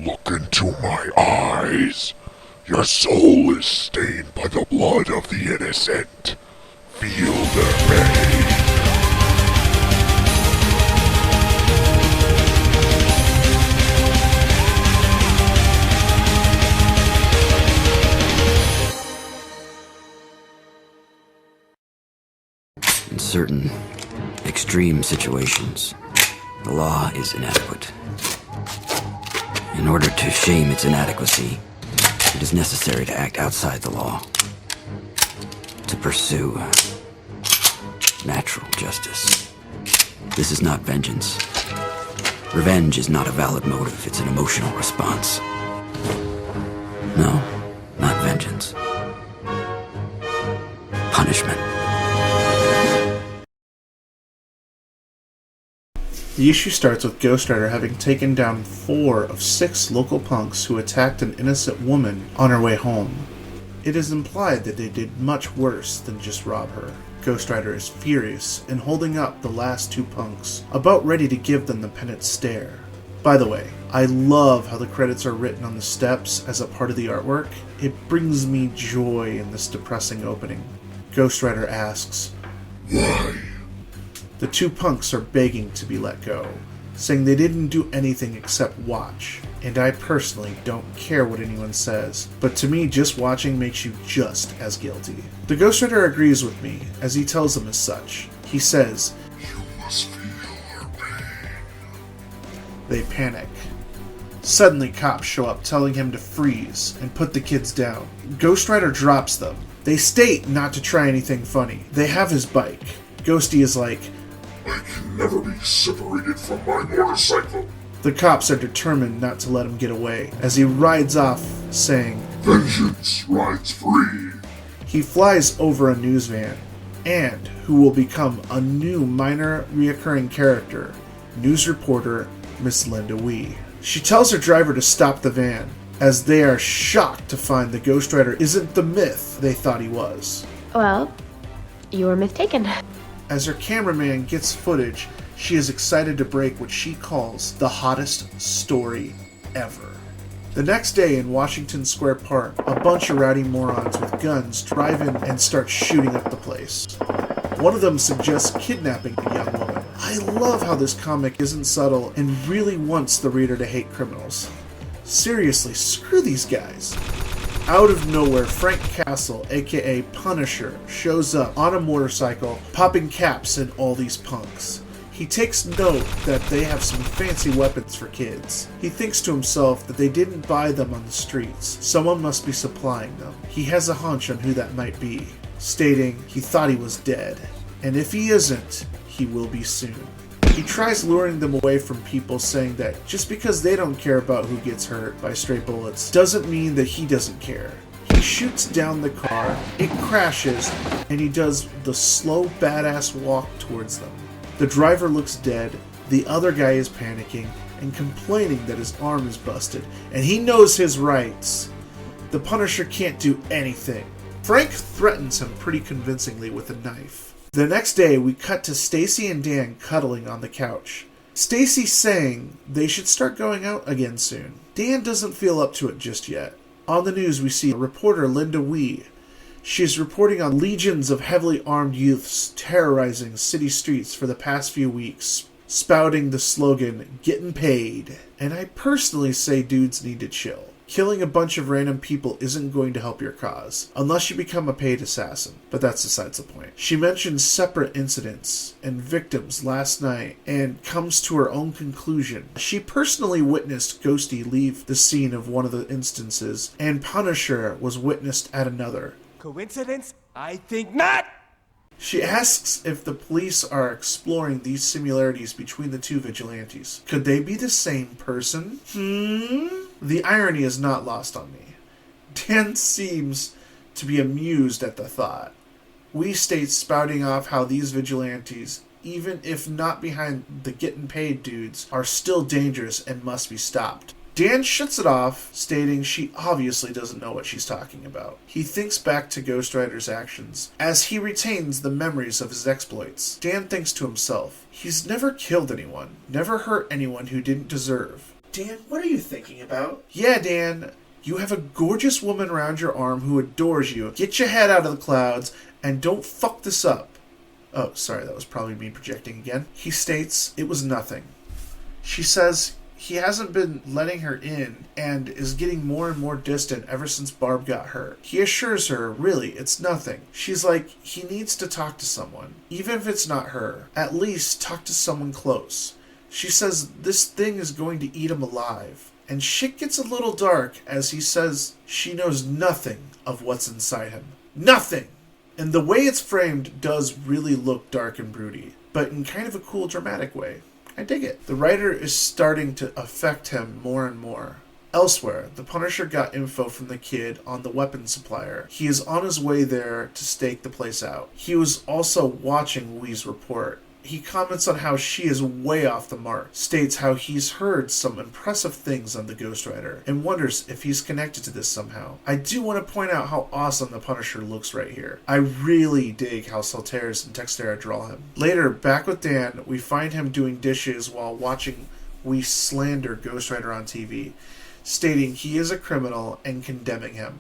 Look into my eyes. Your soul is stained by the blood of the innocent. Feel their pain. In certain extreme situations, the law is inadequate. In order to shame its inadequacy, it is necessary to act outside the law. To pursue natural justice. This is not vengeance. Revenge is not a valid motive, it's an emotional response. No, not vengeance. Punishment. The issue starts with Ghost Rider having taken down 4 of 6 local punks who attacked an innocent woman on her way home. It is implied that they did much worse than just rob her. Ghost Rider is furious and holding up the last 2 punks, about ready to give them the penitent stare. By the way, I love how the credits are written on the steps as a part of the artwork. It brings me joy in this depressing opening. Ghost Rider asks, Why? The 2 punks are begging to be let go, saying they didn't do anything except watch, and I personally don't care what anyone says, but to me just watching makes you just as guilty. The Ghost Rider agrees with me, as he tells them as such. He says, You must feel our pain. They panic. Suddenly cops show up telling him to freeze and put the kids down. Ghost Rider drops them. They state not to try anything funny. They have his bike. Ghosty is like, I can never be separated from my motorcycle. The cops are determined not to let him get away, as he rides off, saying, Vengeance rides free. He flies over a news van, and who will become a new minor reoccurring character, news reporter Miss Linda Wee. She tells her driver to stop the van, as they are shocked to find the Ghost Rider isn't the myth they thought he was. Well, you were mistaken. As her cameraman gets footage, she is excited to break what she calls the hottest story ever. The next day in Washington Square Park, a bunch of rowdy morons with guns drive in and start shooting up the place. One of them suggests kidnapping a young woman. I love how this comic isn't subtle and really wants the reader to hate criminals. Seriously, screw these guys. Out of nowhere, Frank Castle, aka Punisher, shows up on a motorcycle, popping caps in all these punks. He takes note that they have some fancy weapons for kids. He thinks to himself that they didn't buy them on the streets. Someone must be supplying them. He has a hunch on who that might be, stating he thought he was dead. And if he isn't, he will be soon. He tries luring them away from people, saying that just because they don't care about who gets hurt by stray bullets doesn't mean that he doesn't care. He shoots down the car, it crashes, and he does the slow badass walk towards them. The driver looks dead, the other guy is panicking and complaining that his arm is busted, and he knows his rights. The Punisher can't do anything. Frank threatens him pretty convincingly with a knife. The next day, we cut to Stacy and Dan cuddling on the couch. Stacy's saying they should start going out again soon. Dan doesn't feel up to it just yet. On the news, we see reporter Linda Wee. She is reporting on legions of heavily armed youths terrorizing city streets for the past few weeks, spouting the slogan, "Getting paid." And I personally say dudes need to chill. Killing a bunch of random people isn't going to help your cause, unless you become a paid assassin, but that's besides the point. She mentions separate incidents and victims last night and comes to her own conclusion. She personally witnessed Ghosty leave the scene of one of the instances, and Punisher was witnessed at another. Coincidence? I think not! She asks if the police are exploring these similarities between the 2 vigilantes. Could they be the same person? The irony is not lost on me. Dan seems to be amused at the thought. We state spouting off how these vigilantes, even if not behind the getting paid dudes, are still dangerous and must be stopped. Dan shuts it off, stating she obviously doesn't know what she's talking about. He thinks back to Ghost Rider's actions, as he retains the memories of his exploits. Dan thinks to himself, he's never killed anyone, never hurt anyone who didn't deserve. Dan, what are you thinking about? Yeah, Dan, you have a gorgeous woman around your arm who adores you. Get your head out of the clouds and don't fuck this up. Oh, sorry, that was probably me projecting again. He states it was nothing. She says he hasn't been letting her in and is getting more and more distant ever since Barb got hurt. He assures her, really, it's nothing. She's like, he needs to talk to someone. Even if it's not her, at least talk to someone close. She says this thing is going to eat him alive. And shit gets a little dark as he says she knows nothing of what's inside him. Nothing! And the way it's framed does really look dark and broody, but in kind of a cool, dramatic way. I dig it. The writer is starting to affect him more and more. Elsewhere, the Punisher got info from the kid on the weapons supplier. He is on his way there to stake the place out. He was also watching Wee's report. He comments on how she is way off the mark, states how he's heard some impressive things on the Ghost Rider, and wonders if he's connected to this somehow. I do want to point out how awesome the Punisher looks right here. I really dig how Saltares and Texerira draw him. Later, back with Dan, we find him doing dishes while watching We slander Ghost Rider on TV, stating he is a criminal and condemning him.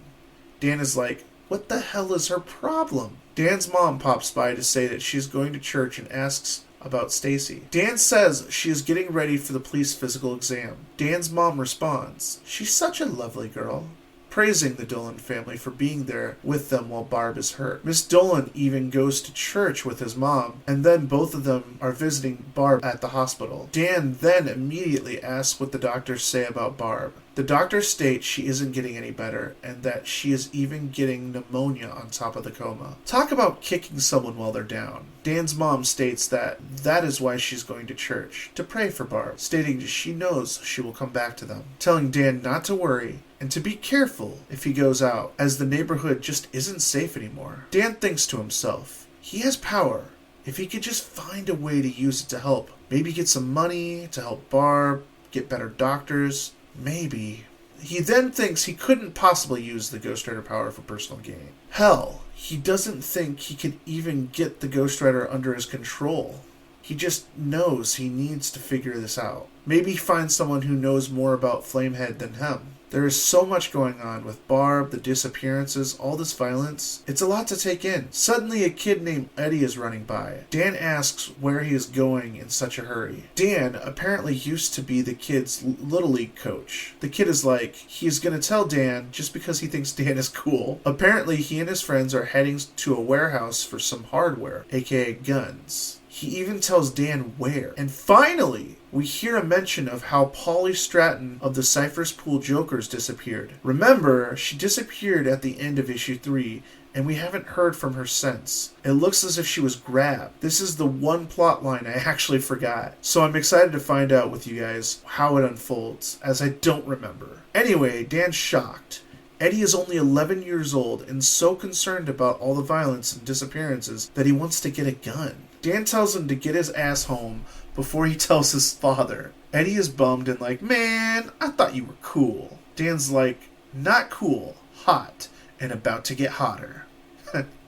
Dan is like, what the hell is her problem? Dan's mom pops by to say that she's going to church and asks about Stacy. Dan says she is getting ready for the police physical exam. Dan's mom responds, she's such a lovely girl, praising the Dolan family for being there with them while Barb is hurt. Miss Dolan even goes to church with his mom, and then both of them are visiting Barb at the hospital. Dan then immediately asks what the doctors say about Barb. The doctors state she isn't getting any better, and that she is even getting pneumonia on top of the coma. Talk about kicking someone while they're down. Dan's mom states that is why she's going to church, to pray for Barb, stating she knows she will come back to them, telling Dan not to worry, and to be careful if he goes out, as the neighborhood just isn't safe anymore. Dan thinks to himself, he has power. If he could just find a way to use it to help, maybe get some money to help Barb, get better doctors, maybe. He then thinks he couldn't possibly use the Ghost Rider power for personal gain. Hell, he doesn't think he could even get the Ghost Rider under his control. He just knows he needs to figure this out. Maybe find someone who knows more about Flamehead than him. There is so much going on with Barb, the disappearances, all this violence. It's a lot to take in. Suddenly a kid named Eddie is running by. Dan asks where he is going in such a hurry. Dan apparently used to be the kid's Little League coach. The kid is like, he's gonna tell Dan just because he thinks Dan is cool. Apparently he and his friends are heading to a warehouse for some hardware, aka guns. He even tells Dan where. And finally, we hear a mention of how Polly Stratton of the Cypher's Pool Jokers disappeared. Remember, she disappeared at the end of issue 3, and we haven't heard from her since. It looks as if she was grabbed. This is the one plot line I actually forgot. So I'm excited to find out with you guys how it unfolds, as I don't remember. Anyway, Dan's shocked. Eddie is only 11 years old and so concerned about all the violence and disappearances that he wants to get a gun. Dan tells him to get his ass home before he tells his father. Eddie is bummed and like, man, I thought you were cool. Dan's like, not cool, hot, and about to get hotter.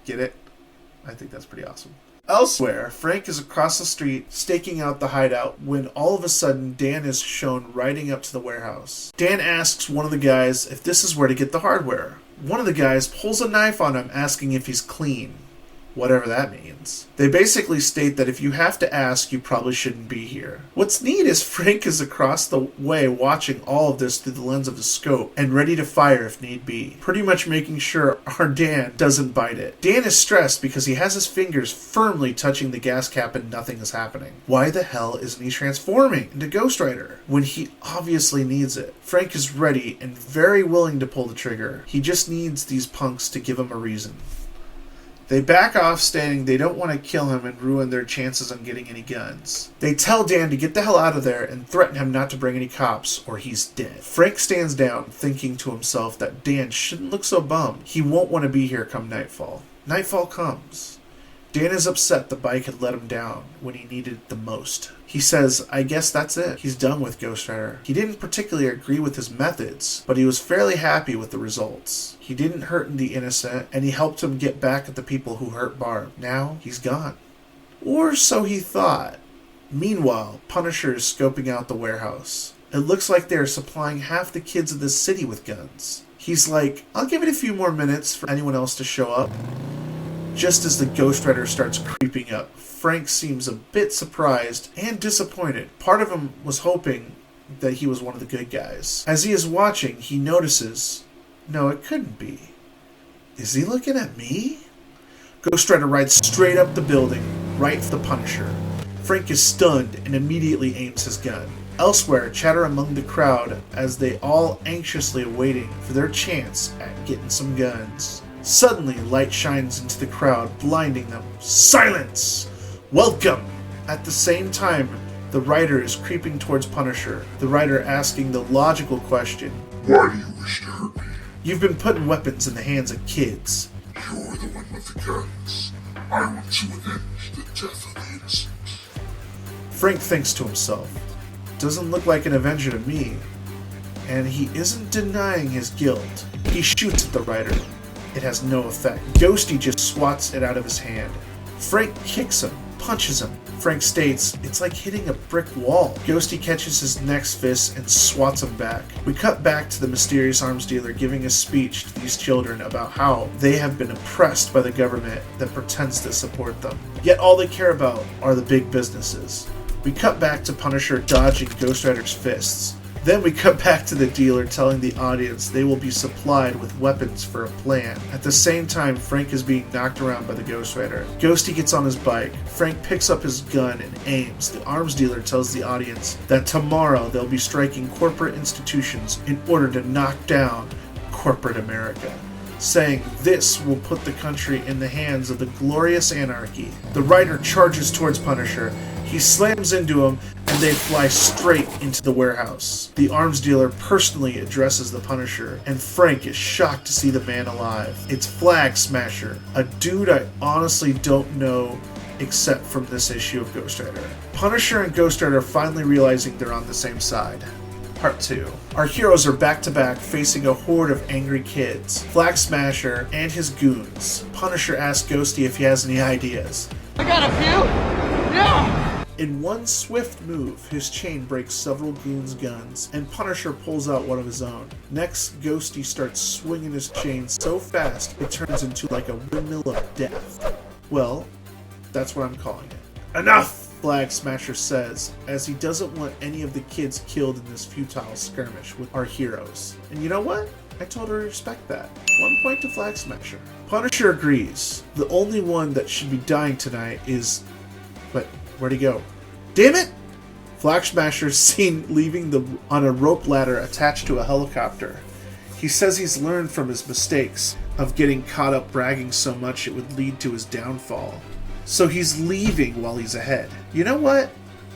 Get it? I think that's pretty awesome. Elsewhere, Frank is across the street staking out the hideout when all of a sudden Dan is shown riding up to the warehouse. Dan asks one of the guys if this is where to get the hardware. One of the guys pulls a knife on him asking if he's clean. Whatever that means. They basically state that if you have to ask, you probably shouldn't be here. What's neat is Frank is across the way watching all of this through the lens of the scope and ready to fire if need be, pretty much making sure our Dan doesn't bite it. Dan is stressed because he has his fingers firmly touching the gas cap and nothing is happening. Why the hell isn't he transforming into Ghost Rider when he obviously needs it? Frank is ready and very willing to pull the trigger. He just needs these punks to give him a reason. They back off, stating they don't want to kill him and ruin their chances on getting any guns. They tell Dan to get the hell out of there and threaten him not to bring any cops or he's dead. Frank stands down, thinking to himself that Dan shouldn't look so bummed. He won't want to be here come nightfall. Nightfall comes. Dan is upset the bike had let him down when he needed it the most. He says, I guess that's it. He's done with Ghost Rider. He didn't particularly agree with his methods, but he was fairly happy with the results. He didn't hurt the innocent, and he helped him get back at the people who hurt Barb. Now, he's gone. Or so he thought. Meanwhile, Punisher is scoping out the warehouse. It looks like they're supplying half the kids of this city with guns. He's like, I'll give it a few more minutes for anyone else to show up. Just as the Ghost Rider starts creeping up, Frank seems a bit surprised and disappointed. Part of him was hoping that he was one of the good guys. As he is watching, he notices, no, it couldn't be. Is he looking at me? Ghost Rider rides straight up the building, right for the Punisher. Frank is stunned and immediately aims his gun. Elsewhere, chatter among the crowd as they all anxiously awaiting for their chance at getting some guns. Suddenly, light shines into the crowd, blinding them. Silence! Welcome! At the same time, the Rider is creeping towards Punisher, the Rider asking the logical question, Why do you wish to hurt me? You've been putting weapons in the hands of kids. You're the one with the guns. I want to avenge the death of the innocent. Frank thinks to himself, doesn't look like an Avenger to me. And he isn't denying his guilt. He shoots at the Rider. It has no effect. Ghosty just swats it out of his hand. Frank kicks him, punches him. Frank states, it's like hitting a brick wall. Ghosty catches his next fist and swats him back. We cut back to the mysterious arms dealer giving a speech to these children about how they have been oppressed by the government that pretends to support them. Yet all they care about are the big businesses. We cut back to Punisher dodging Ghost Rider's fists. Then we cut back to the dealer telling the audience they will be supplied with weapons for a plan. At the same time, Frank is being knocked around by the Ghost Rider. Ghosty gets on his bike. Frank picks up his gun and aims. The arms dealer tells the audience that tomorrow they'll be striking corporate institutions in order to knock down corporate America, saying this will put the country in the hands of the glorious anarchy. The Rider charges towards Punisher. He slams into him, and they fly straight into the warehouse. The arms dealer personally addresses the Punisher, and Frank is shocked to see the man alive. It's Flag Smasher, a dude I honestly don't know except from this issue of Ghost Rider. Punisher and Ghost Rider finally realizing they're on the same side. Part 2. Our heroes are back-to-back facing a horde of angry kids, Flag Smasher and his goons. Punisher asks Ghosty if he has any ideas. I got a few! Yeah! In one swift move, his chain breaks several goons' guns, and Punisher pulls out one of his own. Next, Ghosty starts swinging his chain so fast it turns into like a windmill of death. Well, that's what I'm calling it. Enough! Flag Smasher says, as he doesn't want any of the kids killed in this futile skirmish with our heroes. And you know what? I totally respect that. 1 point to Flag Smasher. Punisher agrees. The only one that should be dying tonight is... But where'd he go? Damn it! Flag Smasher is seen leaving on a rope ladder attached to a helicopter. He says he's learned from his mistakes of getting caught up bragging so much it would lead to his downfall. So he's leaving while he's ahead. You know what?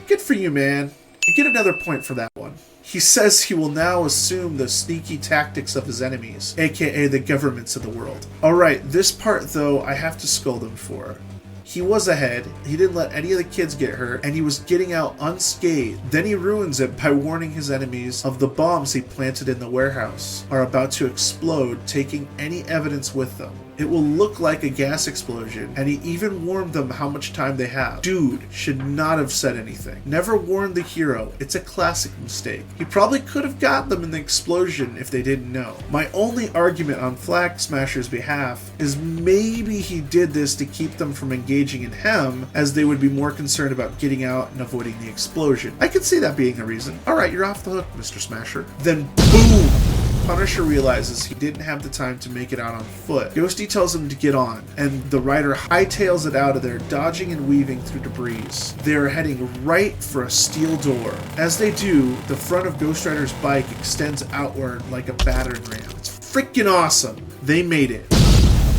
Good for you, man. You get another point for that one. He says he will now assume the sneaky tactics of his enemies, aka the governments of the world. Alright, this part though I have to scold him for. He was ahead, he didn't let any of the kids get hurt, and he was getting out unscathed. Then he ruins it by warning his enemies of the bombs he planted in the warehouse are about to explode, taking any evidence with them. It will look like a gas explosion, and he even warned them how much time they have. Dude should not have said anything. Never warned the hero. It's a classic mistake. He probably could have got them in the explosion if they didn't know. My only argument on Flag Smasher's behalf is maybe he did this to keep them from engaging in him, as they would be more concerned about getting out and avoiding the explosion. I could see that being a reason. Alright, you're off the hook, Mr. Smasher. Then boom! Punisher realizes he didn't have the time to make it out on foot. Ghosty tells him to get on, and the Rider hightails it out of there, dodging and weaving through debris. They are heading right for a steel door. As they do, the front of Ghost Rider's bike extends outward like a battering ram. It's freaking awesome. They made it.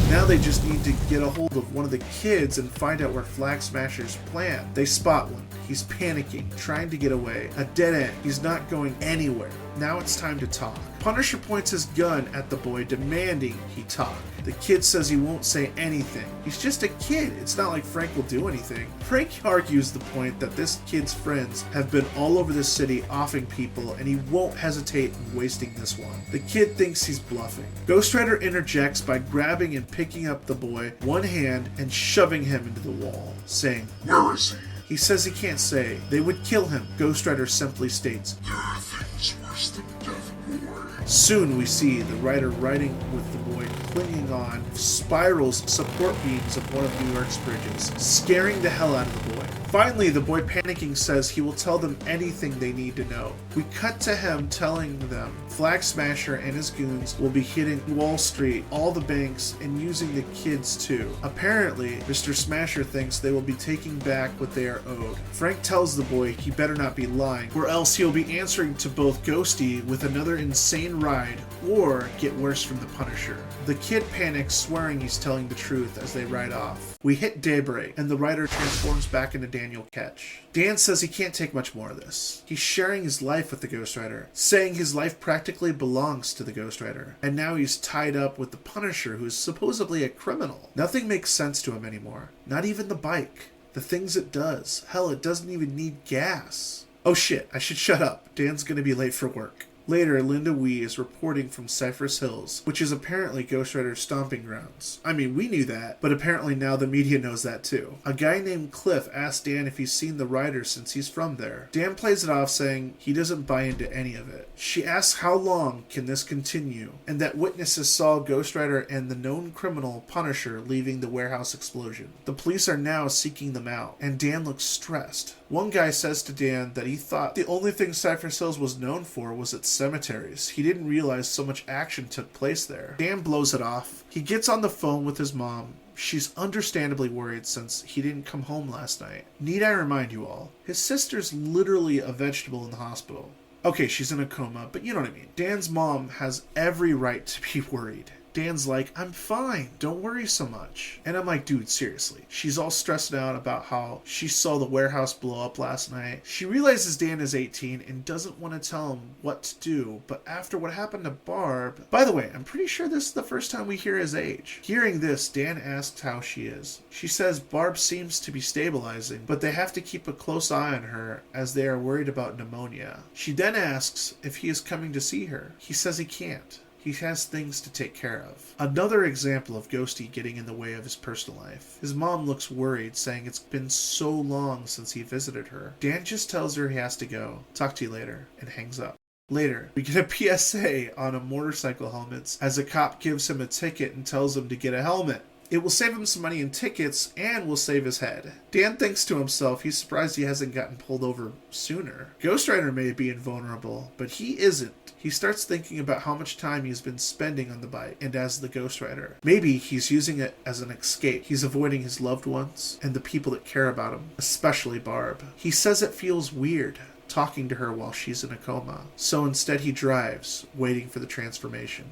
Now they just need to get a hold of one of the kids and find out where Flag Smasher's planned. They spot one. He's panicking, trying to get away. A dead end. He's not going anywhere. Now it's time to talk. Punisher points his gun at the boy, demanding he talk. The kid says he won't say anything. He's just a kid. It's not like Frank will do anything. Frank argues the point that this kid's friends have been all over the city offing people, and he won't hesitate in wasting this one. The kid thinks he's bluffing. Ghost Rider interjects by grabbing and picking up the boy, one hand, and shoving him into the wall, saying, Where is he? He says he can't say. They would kill him. Ghost Rider simply states, There are things worse than Death Boy. Soon we see the Rider riding with the boy, clinging on spirals support beams of one of New York's bridges, scaring the hell out of the boy. Finally, the boy panicking says he will tell them anything they need to know. We cut to him telling them Flag Smasher and his goons will be hitting Wall Street, all the banks, and using the kids too. Apparently, Mr. Smasher thinks they will be taking back what they are owed. Frank tells the boy he better not be lying, or else he'll be answering to both Ghosty with another insane ride, or get worse from the Punisher. The kid panics, swearing he's telling the truth as they ride off. We hit daybreak, and the Rider transforms back into Daniel Ketch. Dan says he can't take much more of this. He's sharing his life with the Ghost Rider, saying his life practically belongs to the Ghost Rider, and now he's tied up with the Punisher, who's supposedly a criminal. Nothing makes sense to him anymore. Not even the bike. The things it does. Hell, it doesn't even need gas. Oh shit, I should shut up. Dan's gonna be late for work. Later, Linda Wee is reporting from Cypress Hills, which is apparently Ghost Rider's stomping grounds. I mean, we knew that, but apparently now the media knows that too. A guy named Cliff asks Dan if he's seen the Rider since he's from there. Dan plays it off, saying he doesn't buy into any of it. She asks how long can this continue, and that witnesses saw Ghost Rider and the known criminal Punisher leaving the warehouse explosion. The police are now seeking them out, and Dan looks stressed. One guy says to Dan that he thought the only thing Cypress Hills was known for was its cemeteries. He didn't realize so much action took place there. Dan blows it off. He gets on the phone with his mom. She's understandably worried since he didn't come home last night. Need I remind you all, his sister's literally a vegetable in the hospital. Okay, she's in a coma, but you know what I mean. Dan's mom has every right to be worried. Dan's like, I'm fine, don't worry so much. And I'm like, dude, seriously. She's all stressed out about how she saw the warehouse blow up last night. She realizes Dan is 18 and doesn't want to tell him what to do, but after what happened to Barb... By the way, I'm pretty sure this is the first time we hear his age. Hearing this, Dan asks how she is. She says Barb seems to be stabilizing, but they have to keep a close eye on her as they are worried about pneumonia. She then asks if he is coming to see her. He says he can't. He has things to take care of. Another example of Ghosty getting in the way of his personal life. His mom looks worried, saying it's been so long since he visited her. Dan just tells her he has to go. Talk to you later, and hangs up. Later, we get a PSA on a motorcycle helmets as a cop gives him a ticket and tells him to get a helmet. It will save him some money in tickets and will save his head. Dan thinks to himself he's surprised he hasn't gotten pulled over sooner. Ghost Rider may be invulnerable, but he isn't. He starts thinking about how much time he's been spending on the bike and as the Ghost Rider. Maybe he's using it as an escape. He's avoiding his loved ones and the people that care about him, especially Barb. He says it feels weird talking to her while she's in a coma. So instead he drives, waiting for the transformation.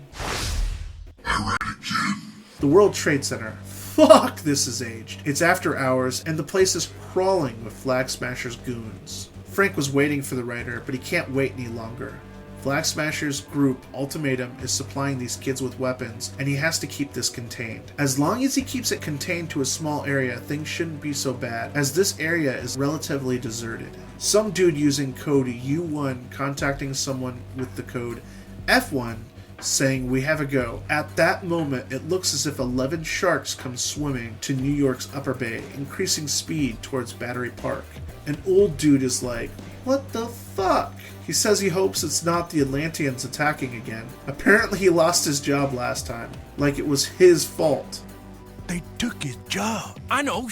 I read again. The World Trade Center. Fuck, this is aged. It's after hours, and the place is crawling with Flag Smasher's goons. Frank was waiting for the Rider, but he can't wait any longer. Flag Smasher's group, Ultimatum, is supplying these kids with weapons, and he has to keep this contained. As long as he keeps it contained to a small area, things shouldn't be so bad, as this area is relatively deserted. Some dude using code U1 contacting someone with the code F1 saying we have a go. At that moment, it looks as if 11 sharks come swimming to New York's Upper Bay, increasing speed towards Battery Park. An old dude is like, what the fuck? He says he hopes it's not the Atlanteans attacking again. Apparently he lost his job last time, like it was his fault. They took his job. I know.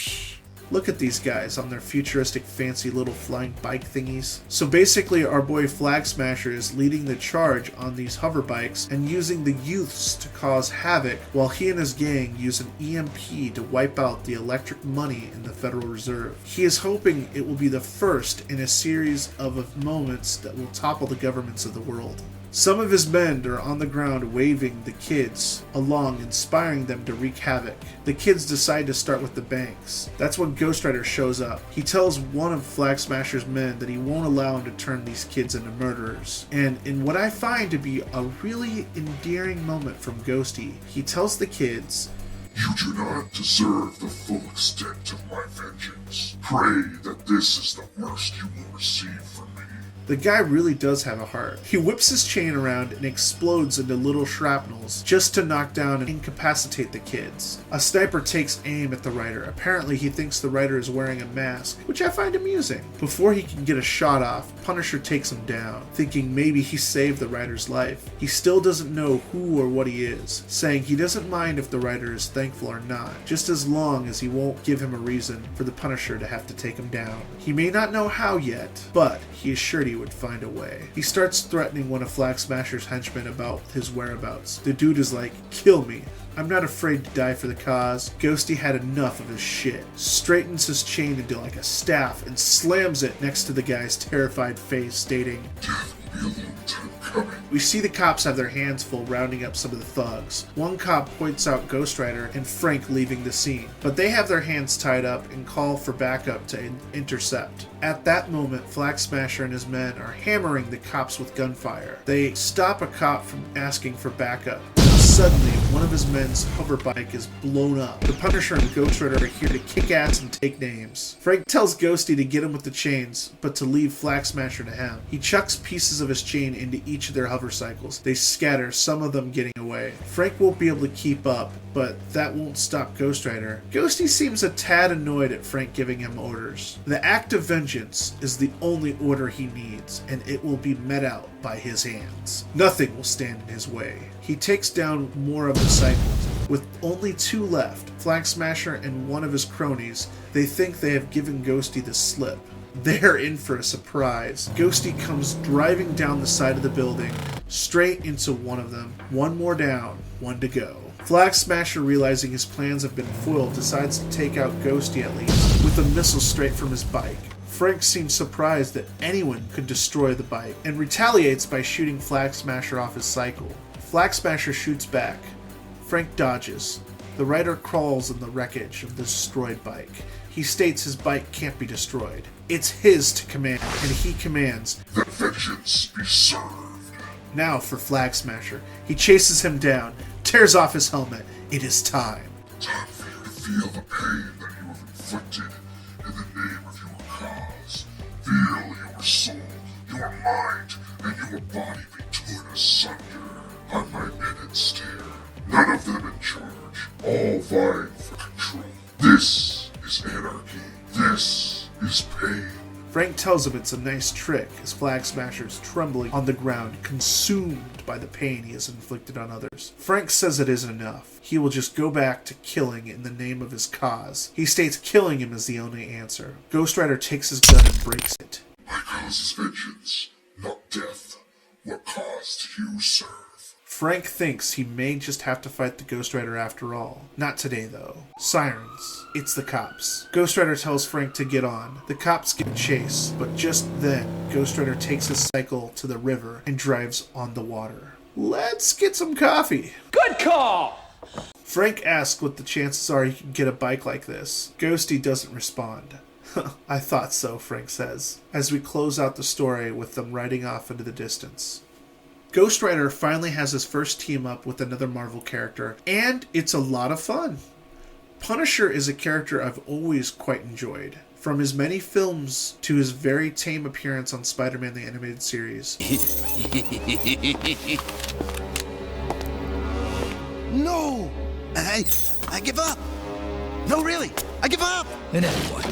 Look at these guys on their futuristic fancy little flying bike thingies. So basically our boy Flag Smasher is leading the charge on these hover bikes and using the youths to cause havoc while he and his gang use an EMP to wipe out the electric money in the Federal Reserve. He is hoping it will be the first in a series of moments that will topple the governments of the world. Some of his men are on the ground waving the kids along, inspiring them to wreak havoc. The kids decide to start with the banks. That's when Ghost Rider shows up. He tells one of Flag Smasher's men that he won't allow him to turn these kids into murderers. And in what I find to be a really endearing moment from Ghosty, he tells the kids, You do not deserve the full extent of my vengeance. Pray that this is the worst you will receive from me. The guy really does have a heart. He whips his chain around and explodes into little shrapnels just to knock down and incapacitate the kids. A sniper takes aim at the Rider. Apparently he thinks the Rider is wearing a mask, which I find amusing. Before he can get a shot off, Punisher takes him down, thinking maybe he saved the Rider's life. He still doesn't know who or what he is, saying he doesn't mind if the Rider is thankful or not, just as long as he won't give him a reason for the Punisher to have to take him down. He may not know how yet, but he is sure he would find a way. He starts threatening one of Flag Smasher's henchmen about his whereabouts. The dude is like, "Kill me. I'm not afraid to die for the cause." Ghosty had enough of his shit, straightens his chain into like a staff, and slams it next to the guy's terrified face, stating, "Death will be a long time coming." We see the cops have their hands full rounding up some of the thugs. One cop points out Ghost Rider and Frank leaving the scene, but they have their hands tied up and call for backup to intercept. At that moment, Flag Smasher and his men are hammering the cops with gunfire. They stop a cop from asking for backup. Suddenly, one of his men's hover bike is blown up. The Punisher and Ghost Rider are here to kick ass and take names. Frank tells Ghosty to get him with the chains, but to leave Flag Smasher to him. He chucks pieces of his chain into each of their hover cycles. They scatter, some of them getting away. Frank won't be able to keep up, but that won't stop Ghost Rider. Ghosty seems a tad annoyed at Frank giving him orders. The act of vengeance is the only order he needs, and it will be met out by his hands. Nothing will stand in his way. He takes down more of the cycles. With only 2 left, Flag Smasher and one of his cronies, they think they have given Ghosty the slip. They're in for a surprise. Ghosty comes driving down the side of the building, straight into one of them. One more down, 1 to go. Flag Smasher, realizing his plans have been foiled, decides to take out Ghosty at least, with a missile straight from his bike. Frank seems surprised that anyone could destroy the bike, and retaliates by shooting Flag Smasher off his cycle. Flag Smasher shoots back. Frank dodges. The Rider crawls in the wreckage of the destroyed bike. He states his bike can't be destroyed. It's his to command, and he commands, "That vengeance be served." Now for Flag Smasher. He chases him down, tears off his helmet. It is time. Time for you to feel the pain that you have inflicted in the name of your cause. Feel your soul, your mind, and your body be torn asunder on my minute stare. None of them in charge, all vying for control. This is anarchy. This is pain. Frank tells him it's a nice trick as Flag Smasher is trembling on the ground, consumed by the pain he has inflicted on others. Frank says it isn't enough. He will just go back to killing in the name of his cause. He states killing him is the only answer. Ghost Rider takes his gun and breaks it. My cause is vengeance, not death. What cause do you serve? Frank thinks he may just have to fight the Ghost Rider after all. Not today, though. Sirens. It's the cops. Ghost Rider tells Frank to get on. The cops give chase, but just then, Ghost Rider takes his cycle to the river and drives on the water. Let's get some coffee. Good call! Frank asks what the chances are he can get a bike like this. Ghosty doesn't respond. I thought so, Frank says, as we close out the story with them riding off into the distance. Ghost Rider finally has his first team up with another Marvel character, and it's a lot of fun. Punisher is a character I've always quite enjoyed, from his many films to his very tame appearance on Spider-Man the Animated Series. No! I give up! No, really! I give up! And then what?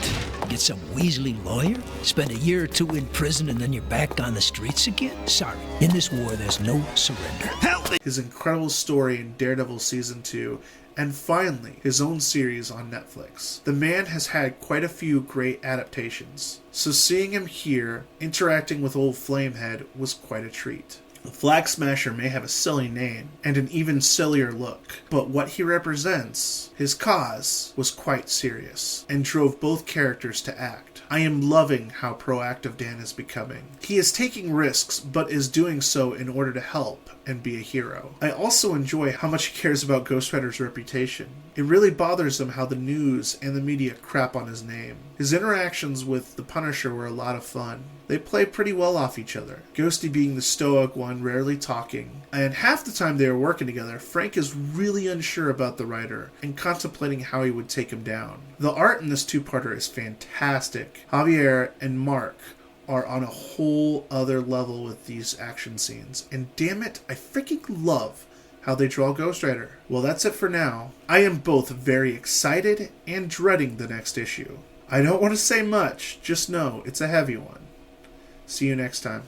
Get some Weasley lawyer? Spend a year or 2 in prison and then you're back on the streets again? Sorry. In this war, there's no surrender. Help me! His incredible story in Daredevil Season 2, and finally, his own series on Netflix. The man has had quite a few great adaptations, so seeing him here, interacting with old Flamehead, was quite a treat. Flag Smasher may have a silly name and an even sillier look, but what he represents, his cause, was quite serious and drove both characters to act. I am loving how proactive Dan is becoming. He is taking risks, but is doing so in order to help and be a hero. I also enjoy how much he cares about Ghost Rider's reputation. It really bothers him how the news and the media crap on his name. His interactions with the Punisher were a lot of fun. They play pretty well off each other, Ghosty being the stoic one, rarely talking. And half the time they are working together, Frank is really unsure about the Rider and contemplating how he would take him down. The art in this two-parter is fantastic. Javier and Mark are on a whole other level with these action scenes. And damn it, I freaking love how they draw Ghost Rider. Well, that's it for now. I am both very excited and dreading the next issue. I don't want to say much, just know it's a heavy one. See you next time.